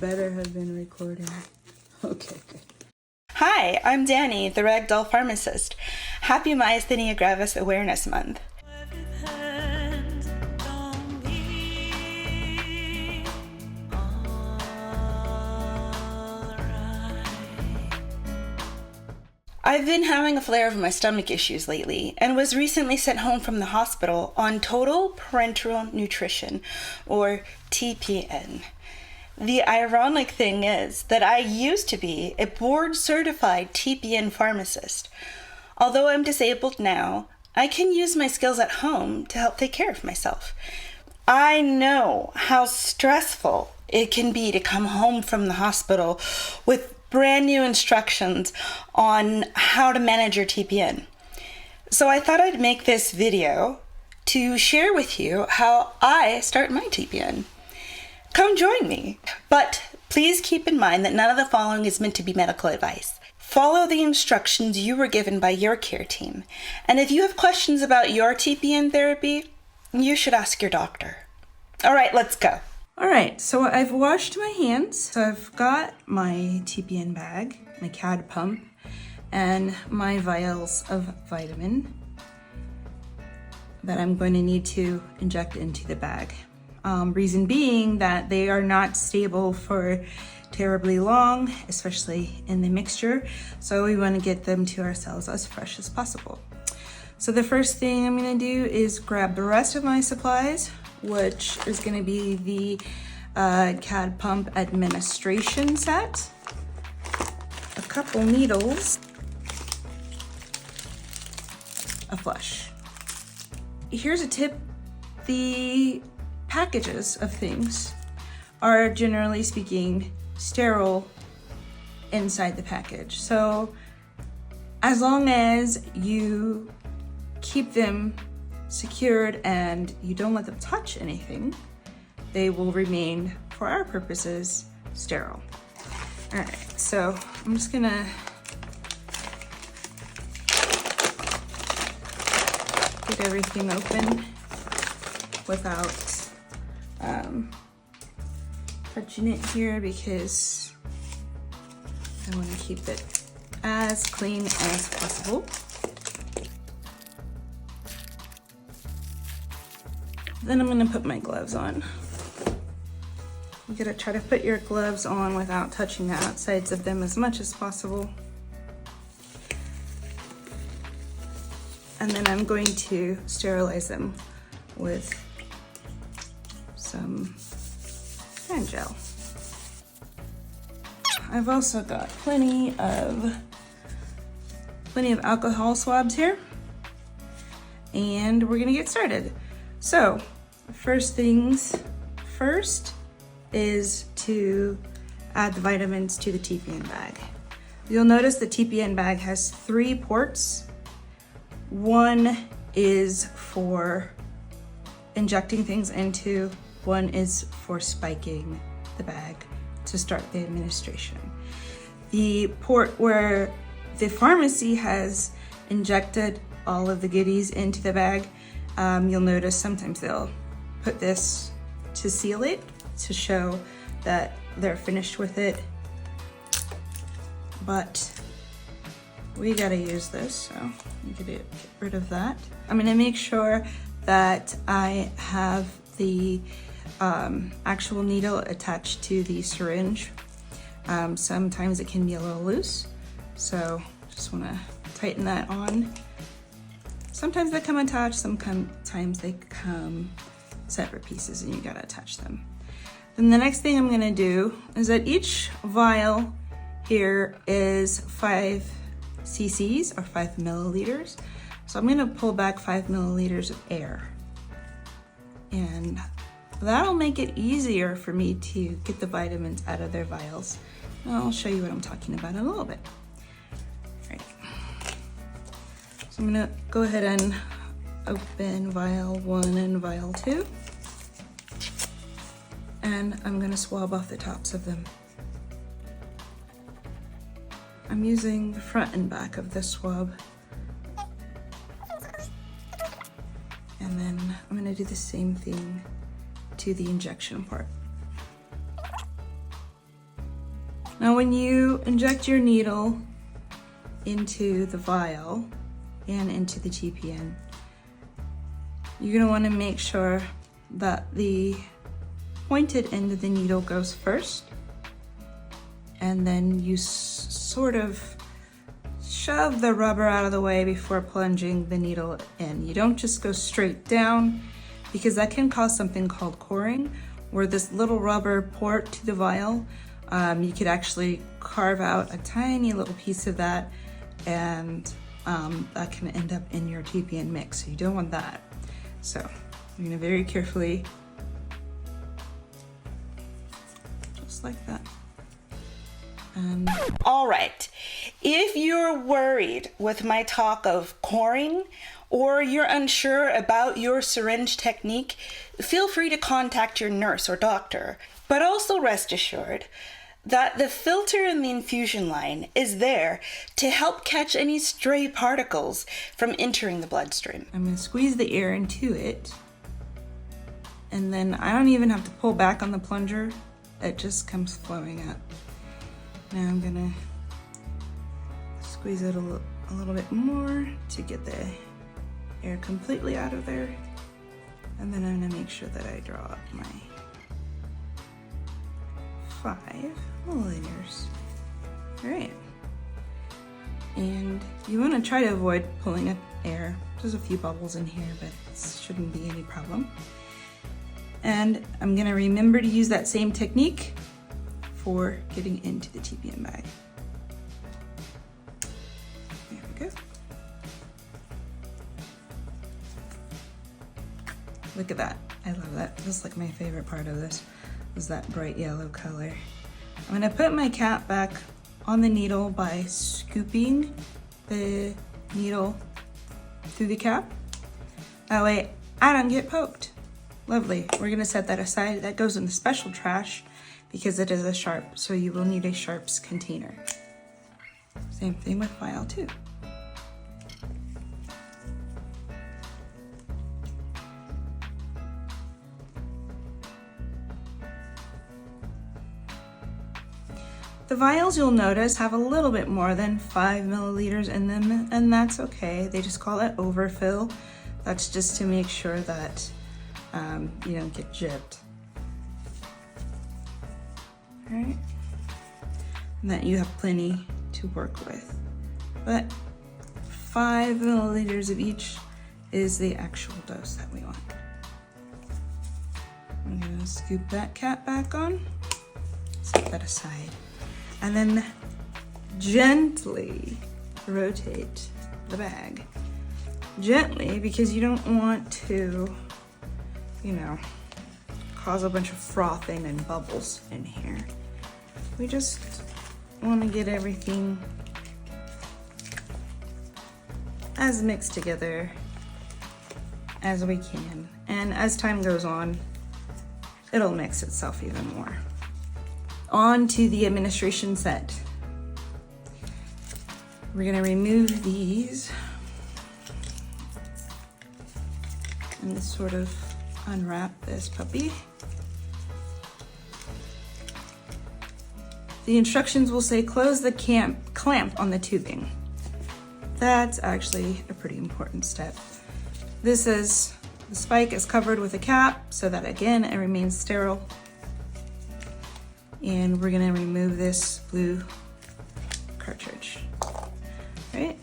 better have been recording. Okay, good. Hi, I'm Danny, the RagDoll pharmacist. Happy Myasthenia Gravis Awareness Month. I've been having a flare of my stomach issues lately and was recently sent home from the hospital on total parenteral nutrition, or TPN. The ironic thing is that I used to be a board-certified TPN pharmacist. Although I'm disabled now, I can use my skills at home to help take care of myself. I know how stressful it can be to come home from the hospital with brand new instructions on how to manage your TPN. So I thought I'd make this video to share with you how I start my TPN. Come join me. But please keep in mind that none of the following is meant to be medical advice. Follow the instructions you were given by your care team. And if you have questions about your TPN therapy, you should ask your doctor. All right, let's go. All right, so I've washed my hands. So I've got my TPN bag, my CAD pump, and my vials of vitamin that I'm going to need to inject into the bag. Reason being that they are not stable for terribly long, especially in the mixture. So we want to get them to our cells as fresh as possible. So the first thing I'm going to do is grab the rest of my supplies, which is going to be the CAD pump administration set, a couple needles, a flush. Here's a tip. The packages of things are, generally speaking, sterile inside the package. So as long as you keep them secured and you don't let them touch anything, they will remain, for our purposes, sterile. All right, so I'm just gonna get everything open without touching it here, because I want to keep it as clean as possible. Then I'm going to put my gloves on. You gotta try to put your gloves on without touching the outsides of them as much as possible. And then I'm going to sterilize them with some hand gel. I've also got plenty of alcohol swabs here, and we're gonna get started. So first things first is to add the vitamins to the TPN bag. You'll notice the TPN bag has 3 ports. One is for injecting things into, one is for spiking the bag to start the administration. The port where the pharmacy has injected all of the goodies into the bag, you'll notice sometimes they'll put this to seal it, to show that they're finished with it. But we gotta use this, so I'm gonna get rid of that. I'm gonna make sure that I have the actual needle attached to the syringe. Sometimes it can be a little loose, so just wanna tighten that on. Sometimes they come attached, sometimes they come separate pieces and you gotta attach them. Then the next thing I'm gonna do is that each vial here is 5 cc's or 5 milliliters. So I'm gonna pull back 5 milliliters of air. And that'll make it easier for me to get the vitamins out of their vials. And I'll show you what I'm talking about in a little bit. All right. So I'm gonna go ahead and open vial 1 and vial 2. And I'm gonna swab off the tops of them. I'm using the front and back of this swab. And then I'm gonna do the same thing to the injection part. Now when you inject your needle into the vial and into the TPN, you're gonna wanna make sure that the pointed end of the needle goes first, and then you sort of shove the rubber out of the way before plunging the needle in. You don't just go straight down, because that can cause something called coring, where this little rubber port to the vial, you could actually carve out a tiny little piece of that, and that can end up in your TPN mix, so you don't want that. So you're gonna very carefully, just like that. All right, if you're worried with my talk of coring, or you're unsure about your syringe technique, feel free to contact your nurse or doctor. But also rest assured that the filter in the infusion line is there to help catch any stray particles from entering the bloodstream. I'm gonna squeeze the air into it, and then I don't even have to pull back on the plunger. It just comes flowing up. Now I'm gonna squeeze it a little bit more to get the air completely out of there. And then I'm gonna make sure that I draw up my 5 milliliters. All right. And you wanna try to avoid pulling up air. There's a few bubbles in here, but it shouldn't be any problem. And I'm gonna remember to use that same technique for getting into the TPN bag. There we go. Look at that. I love that. That's like my favorite part of this, was that bright yellow color. I'm gonna put my cap back on the needle by scooping the needle through the cap. That way I don't get poked. Lovely. We're gonna set that aside. That goes in the special trash because it is a sharp, so you will need a sharps container. Same thing with vial 2. The vials, you'll notice, have a little bit more than 5 milliliters in them, and that's okay. They just call it overfill. That's just to make sure that you don't get gypped. All right, and that you have plenty to work with. But 5 milliliters of each is the actual dose that we want. I'm gonna scoop that cap back on, set that aside, and then gently rotate the bag. Gently, because you don't want to, cause a bunch of frothing and bubbles in here. We just want to get everything as mixed together as we can. And as time goes on, it'll mix itself even more. On to the administration set. We're gonna remove these and just sort of unwrap this puppy. The instructions will say close the clamp on the tubing. That's actually a pretty important step. The spike is covered with a cap so that again it remains sterile. And we're gonna remove this blue cartridge, right?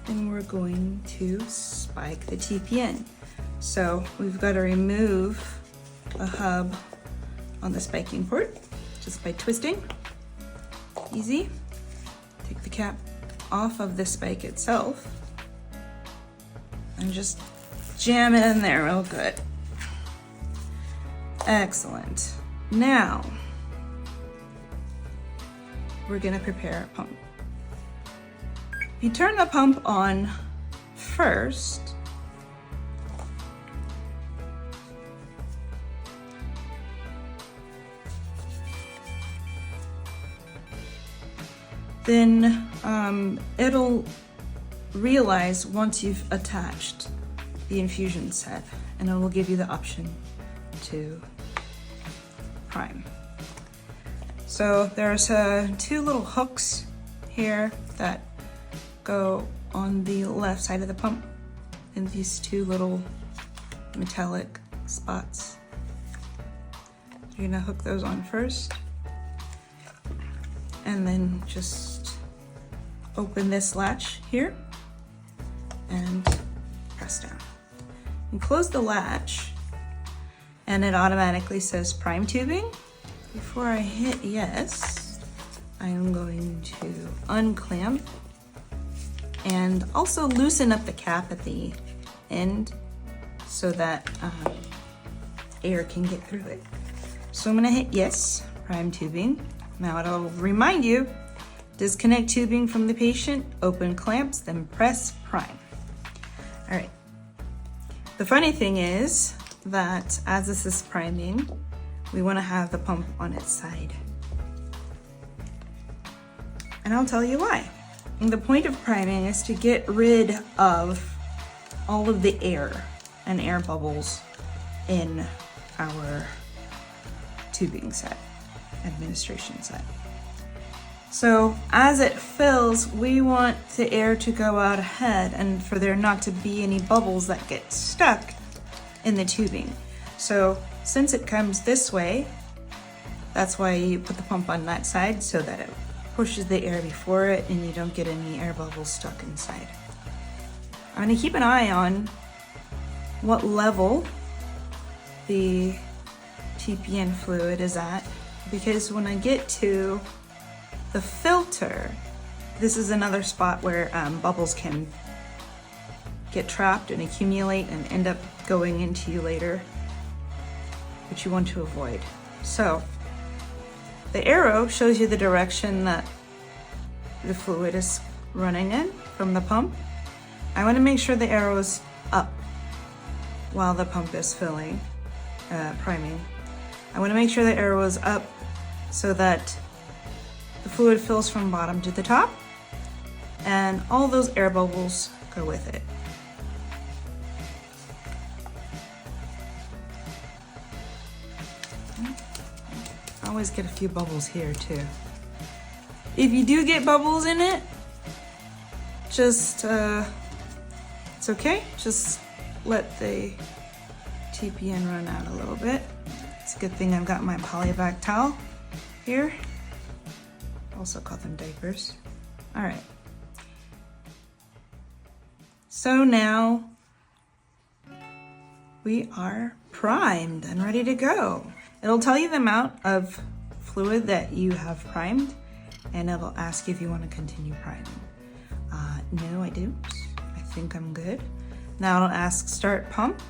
And we're going to spike the TPN. So we've got to remove a hub on the spiking port just by twisting. Easy. Take the cap off of the spike itself and just jam it in there real good. Excellent. Now we're gonna prepare a pump. You turn the pump on first. Then it'll realize once you've attached the infusion set, and it will give you the option to prime. So there's two little hooks here that go on the left side of the pump, and these two little metallic spots. You're gonna hook those on first, and then just open this latch here and press down. And close the latch, and it automatically says prime tubing. Before I hit yes, I am going to unclamp and also loosen up the cap at the end so that air can get through it. So I'm gonna hit yes, prime tubing. Now it'll remind you, disconnect tubing from the patient, open clamps, then press prime. All right. The funny thing is that as this is priming, we wanna have the pump on its side. And I'll tell you why. And the point of priming is to get rid of all of the air and air bubbles in our tubing set, administration set. So as it fills, we want the air to go out ahead and for there not to be any bubbles that get stuck in the tubing. So since it comes this way, that's why you put the pump on that side so that it pushes the air before it and you don't get any air bubbles stuck inside. I'm gonna keep an eye on what level the TPN fluid is at, because when I get to the filter, this is another spot where bubbles can get trapped and accumulate and end up going into you later, which you want to avoid. So the arrow shows you the direction that the fluid is running in from the pump. I want to make sure the arrow is up while the pump is filling, priming. I want to make sure the arrow is up so that the fluid fills from bottom to the top and all those air bubbles go with it. I always get a few bubbles here too. If you do get bubbles in it, just, it's okay. Just let the TPN run out a little bit. It's a good thing I've got my polyback towel here. Also call them diapers. All right. So now we are primed and ready to go. It'll tell you the amount of fluid that you have primed, and it'll ask you if you want to continue priming. No, I don't. I think I'm good. Now it'll ask start pump.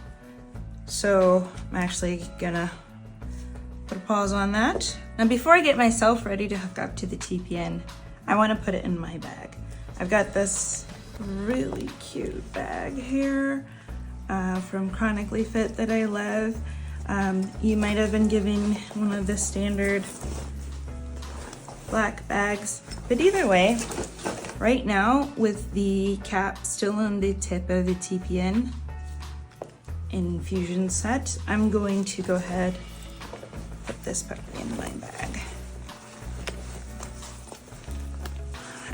So I'm actually gonna put a pause on that. Now before I get myself ready to hook up to the TPN, I want to put it in my bag. I've got this really cute bag here from Chronically Fit that I love. You might have been giving one of the standard black bags, but either way, right now with the cap still on the tip of the TPN infusion set, I'm going to go ahead and put this puppy in my bag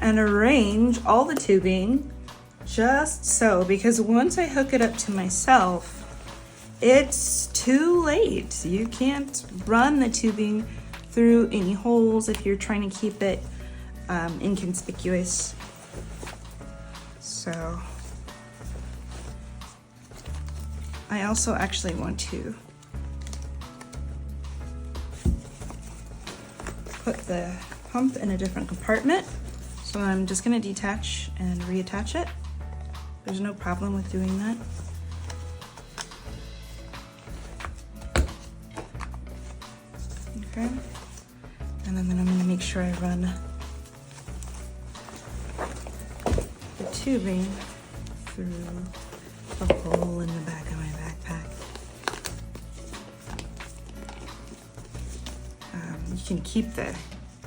and arrange all the tubing just so, because once I hook it up to myself, it's too late. You can't run the tubing through any holes if you're trying to keep it inconspicuous. So I also actually want to put the pump in a different compartment. So I'm just gonna detach and reattach it. There's no problem with doing that. Okay. And then I'm gonna make sure I run the tubing through the hole in the back of my backpack. You can keep the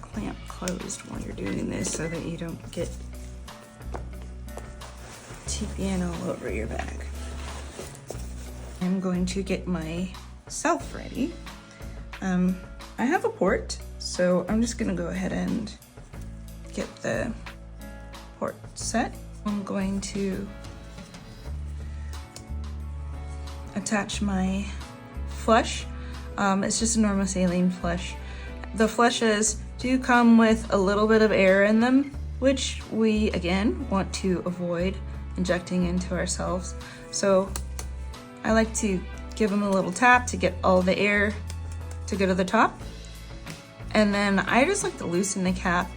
clamp closed while you're doing this so that you don't get TPN all over your bag. I'm going to get myself ready. I have a port, So I'm just gonna go ahead and get the port set. I'm going to attach my flush. It's just a normal saline flush. The flushes do come with a little bit of air in them, which we, again, want to avoid injecting into ourselves. So I like to give them a little tap to get all the air to go to the top. And then I just like to loosen the cap.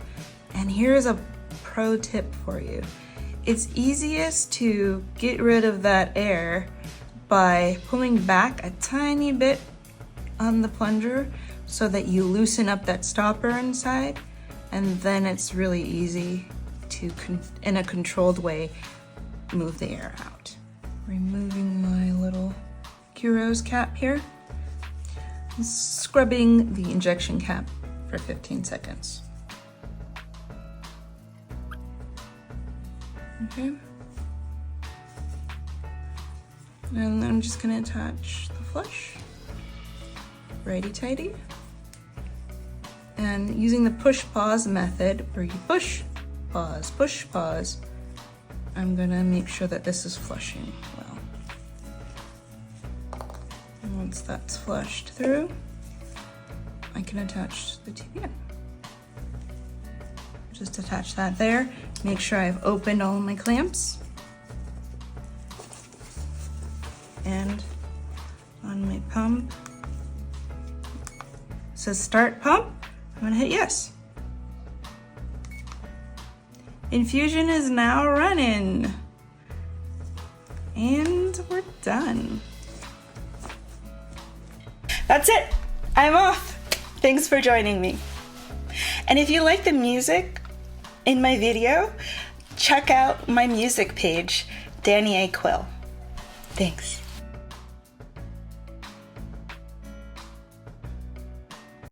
And here's a pro tip for you. It's easiest to get rid of that air by pulling back a tiny bit on the plunger so that you loosen up that stopper inside, and then it's really easy to, in a controlled way, move the air out. Removing my little Kuros cap here, and scrubbing the injection cap for 15 seconds. Okay. And I'm just gonna attach the flush, righty-tighty. And using the push-pause method, where you push, pause, I'm gonna make sure that this is flushing well. And once that's flushed through, I can attach the TPN. Just attach that there. Make sure I've opened all my clamps. And on my pump, it says start pump. I'm gonna hit yes. Infusion is now running. And we're done. That's it. I'm off. Thanks for joining me. And if you like the music in my video, check out my music page, Danny A. Quill. Thanks.